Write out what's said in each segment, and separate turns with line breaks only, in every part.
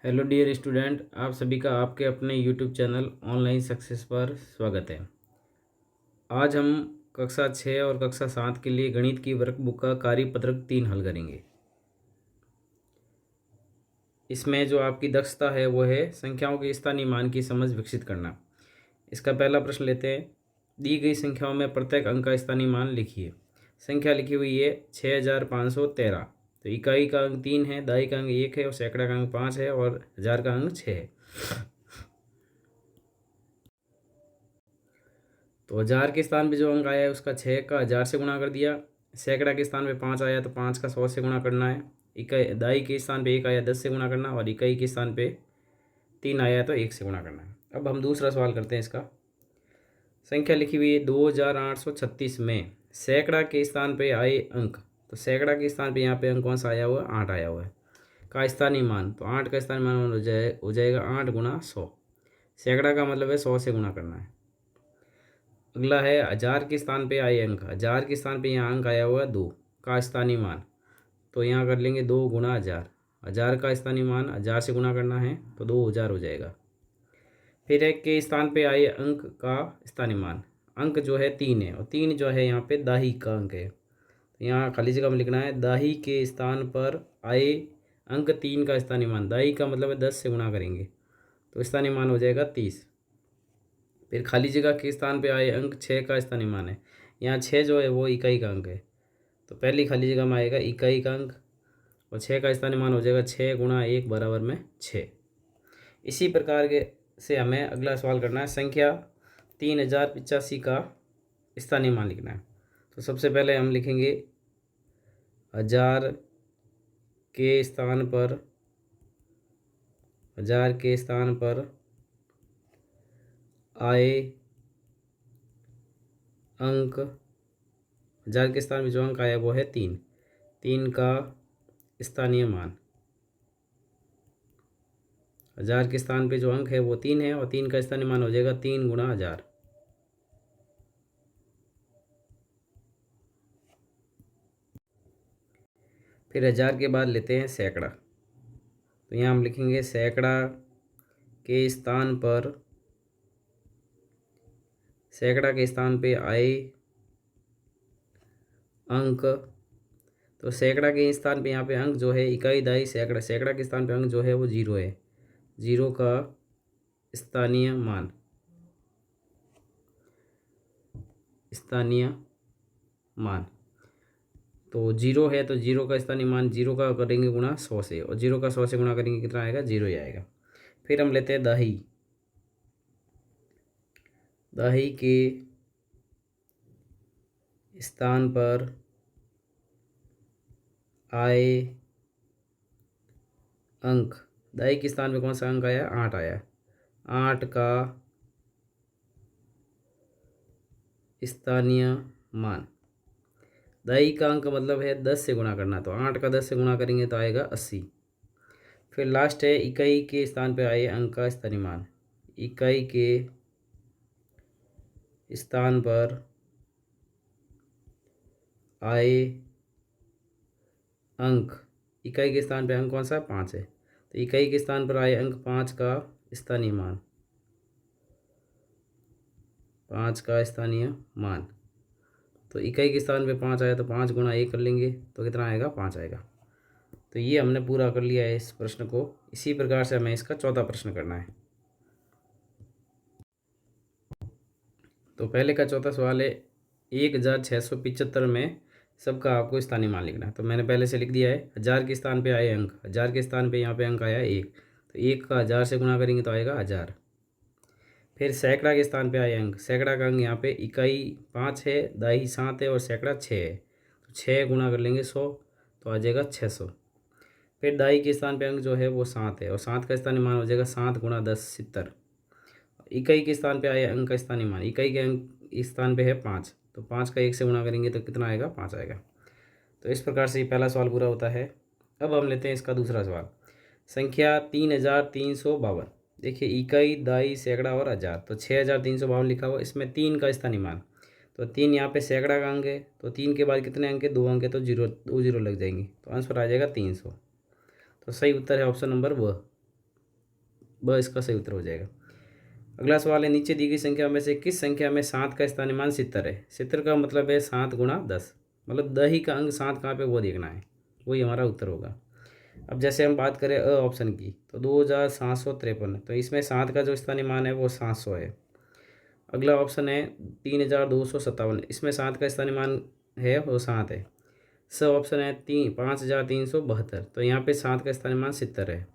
Hello dear student, आप सभी का आपके अपने यूट्यूब चैनल ऑनलाइन सक्सेस पर स्वागत है। आज हम कक्षा 6 और कक्षा 7 के लिए गणित की वर्कबुक का कार्यपत्रक 3 हल करेंगे। इसमें जो आपकी दक्षता है वो है संख्याओं के स्थानीय मान की समझ विकसित करना। इसका पहला प्रश्न लेते हैं। दी गई संख्याओं में प्रत्येक अंक का स्थानीय मान लिखिए। संख्या लिखी हुई है 6513। तो इकाई का अंक 3 है, दाई का अंक 1 है और सैकड़ा का अंक 5 है और हजार का अंक 6 है। तो हजार के स्थान पे जो अंक आया है उसका 6 का 1000 से गुणा कर दिया। सैकड़ा के स्थान पे 5 आया तो 5 का 100 से गुणा करना है। इकाई दाई के स्थान पे 1 आया 10 से गुणा करना, और इकाई के स्थान पे 3 आया तो 1 से गुणा करना है। अब हम दूसरा सवाल करते हैं। इसका संख्या लिखी हुई है 2836 में सैकड़ा के स्थान पे आए अंक। तो सैकड़ा के स्थान पे यहाँ पे अंक कौन सा आया हुआ है? 8 आया हुआ है। का स्थानीय मान, तो 8 का स्थानीय मान हो जाएगा 8 गुणा 100। सैकड़ा का मतलब है 100 से गुणा करना है। अगला है हजार के स्थान पे आए अंक। हजार के स्थान पे यहाँ अंक आया हुआ है 2 का स्थानीय मान। तो यहाँ कर लेंगे 2 गुणा 1000। हजार का स्थानीय मान 1000 से गुणा करना है तो 2000 हो जाएगा। फिर एक के स्थान पे आए अंक का स्थानीय मान। अंक जो है 3 है और 3 जो है यहाँ पे दाही का अंक है। तो यहाँ खाली जगह में लिखना है दाही के स्थान पर आए अंक 3 का स्थानीय मान। दाही का मतलब है 10 से गुणा करेंगे तो स्थानीय मान हो जाएगा 30। फिर खाली जगह के स्थान पे आए अंक 6 का स्थानीय मान है। यहाँ 6 जो है वो इकाई का अंक है, तो पहली खाली जगह में आएगा इकाई का अंक और 6 का स्थानीय मान हो जाएगा 6 गुणा 1 बराबर में 6। इसी प्रकार के से हमें अगला सवाल करना है। संख्या 3085 का स्थानीय मान लिखना है। तो सबसे पहले हम लिखेंगे हजार के स्थान पर, हजार के स्थान पर आए अंक। हजार के स्थान में जो अंक आया वो है 3। 3 का स्थानीय मान। हजार के स्थान पे जो अंक है वो 3 है और 3 का स्थानीय मान हो जाएगा 3 गुणा 1000। फिर हजार के बाद लेते हैं सैकड़ा। तो यहाँ हम लिखेंगे सैकड़ा के स्थान पर, सैकड़ा के स्थान पे आए अंक। तो सैकड़ा के स्थान पे यहाँ पे अंक जो है इकाई दाई सैकड़ा, सैकड़ा के स्थान पे अंक जो है वो 0 है। 0 का स्थानीय मान, स्थानीय मान। तो 0 है तो 0 का स्थानीय मान 0 का करेंगे गुणा 100 से, और 0 का 100 से गुणा करेंगे कितना आएगा? 0 ही आएगा। फिर हम लेते हैं दाही। दाही के स्थान पर आए अंक। दाई के स्थान पे कौन सा अंक आया? 8 आया। 8 का स्थानीय मान। दाई का अंक मतलब है 10 से गुणा करना, तो 8 का 10 से गुणा करेंगे तो आएगा 80। फिर लास्ट है इकाई के स्थान पे आए अंक का स्थानीय मान। इकाई के स्थान पर आए अंक। इकाई के स्थान पे अंक कौन सा? 5 है। तो इकाई के स्थान पर आए अंक 5 का स्थानीय मान। 5 का स्थानीय मान। तो इकाई के स्थान पे 5 आया तो 5 गुणा 1 कर लेंगे तो कितना आएगा? 5 आएगा। तो ये हमने पूरा कर लिया है इस प्रश्न को। इसी प्रकार से हमें इसका चौथा प्रश्न करना है। तो पहले का चौथा सवाल है 1675 में सबका आपको स्थानीय मान लिखना है। तो मैंने पहले से लिख दिया है। हजार के स्थान पे आए अंक, हजार के स्थान पे यहाँ पे अंक आया 1, तो 1 का 1000 से गुणा करेंगे तो आएगा 1000। फिर सैकड़ा के स्थान पे आए अंक। सैकड़ा का अंक यहाँ पे इकाई 5 है, दाई 7 है और सैकड़ा 6 है। तो 6 गुणा कर लेंगे 100 तो आ जाएगा 600। फिर दाई के स्थान पे अंक जो है वो 7 है और 7 का स्थानीय मान हो जाएगा 7 गुणा 10 70। इकाई के स्थान पे आए अंक का स्थानीय मान। इकाई के अंक इस स्थान पे है 5, तो 5 का 1 से गुणा करेंगे तो कितना आएगा? 5 आएगा। तो इस प्रकार से ये पहला सवाल पूरा होता है। अब हम लेते हैं इसका दूसरा सवाल। संख्या 3352। देखिए इकाई दाई सैकड़ा और हजार, तो 6352 लिखा हुआ। इसमें 3 का स्थानीय मान, तो 3 यहाँ पे सैकड़ा का अंक है, तो 3 के बाद कितने अंक है? 2 अंक है, तो 2 जीरो लग जाएंगे, तो आंसर आ जाएगा 300। तो सही उत्तर है ऑप्शन नंबर व। ब इसका सही उत्तर हो जाएगा। अगला सवाल है, नीचे दी गई संख्या में से किस संख्या में 7 का स्थानीय मान 70 है। 70 का मतलब है 7 गुणा 10, मतलब दही का अंक 7 कहाँ पे वो देखना है, वही हमारा उत्तर होगा। अब जैसे हम बात करें ऑप्शन की, तो 2753, तो इसमें 7 का जो स्थानीय मान है वो 700 है। अगला ऑप्शन है 3257, इसमें 7 का स्थानीय मान है वो 7 है। ऑप्शन है 5372, तो यहाँ पे 7 का स्थानीय मान 70 है।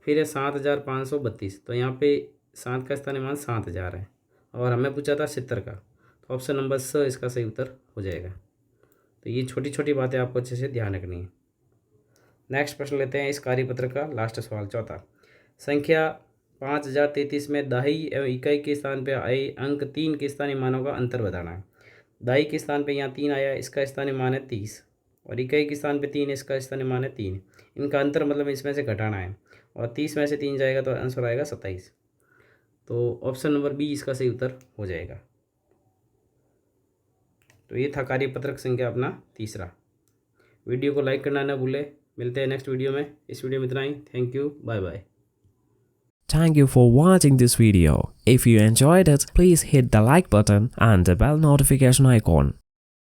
फिर है 7532, तो यहाँ पे 7 का स्थानीय मान 7000 है, और हमें पूछा था 70 का, तो ऑप्शन नंबर इसका सही उत्तर हो जाएगा। तो ये छोटी छोटी बातें आपको अच्छे से ध्यान रखनी है। नेक्स्ट प्रश्न लेते हैं इस कार्यपत्र का लास्ट सवाल, चौथा। संख्या 5033 में दाही एवं इकाई के स्थान पर आए अंक 3 के स्थानीय मानों का अंतर बताना है। दाही के स्थान पे यहाँ 3 आया, इसका स्थानीय मान है 30, और इकाई के स्थान पे 3, इसका स्थानीय मान है 3। इनका अंतर मतलब इसमें से घटाना है, और 30 में से 3 जाएगा तो आंसर आएगा 27। तो ऑप्शन नंबर बी इसका सही उत्तर हो जाएगा। तो ये था कार्यपत्रक संख्या अपना तीसरा। वीडियो को लाइक करना ना भूले। मिलते हैं नेक्स्ट वीडियो में। इस वीडियो में इतना ही। Thank you, bye bye.
Thank you for watching this video. If you enjoyed it, please hit the like button and the bell notification icon.